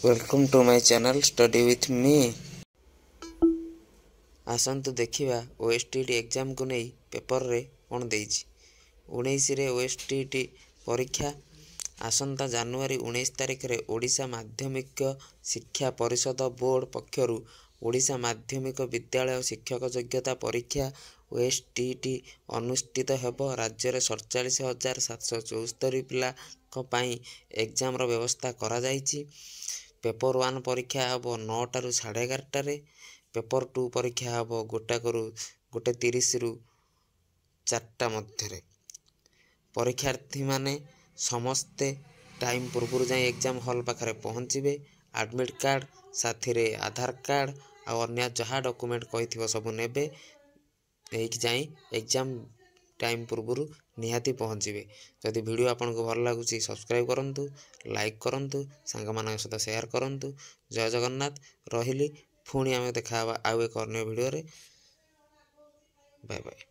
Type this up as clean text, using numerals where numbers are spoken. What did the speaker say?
Welcome to my channel Study with me। आसंतु देखिबा OSTT exam को नहीं पेपर रे कौन देइछि 19 रे ओएसटीटी परीक्षा आसंता जनवरी 19 तारिख रे ओडिशा माध्यमिक शिक्षा परिषद बोर्ड पक्षरु ओडिशा माध्यमिक विद्यालय शिक्षक योग्यता परीक्षा ओएसटीटी अनुष्ठित हेबो। राज्य रे 47,774 पिला को पई एग्जाम रो व्यवस्था करा जाइछि। पेपर 1 परीक्षा हेबो 9 टारू 11:30 रे। पेपर 2 परीक्षा हेबो 1:30 रु 4टा मध्य। परीक्षार्थी माने समस्ते टाइम पूर्व जाए एग्जाम हॉल पाखरे पहुँचे। एडमिट कार्ड साथी रे आधार कार्ड आ अन्य जहाँ डॉक्यूमेंट कही सब नेबे जाए एग्जाम टाइम पूर्व निहाती पहुँचे। जदि वीडियो आपन को भल लगुच सब्सक्राइब करंतु, लाइक करंतु, सांग मान सहित शेयर करंतु। जय जगन्नाथ रहिली। पुणी आमे देखा आउ एक अन्य वीडियो रे। Bye bye.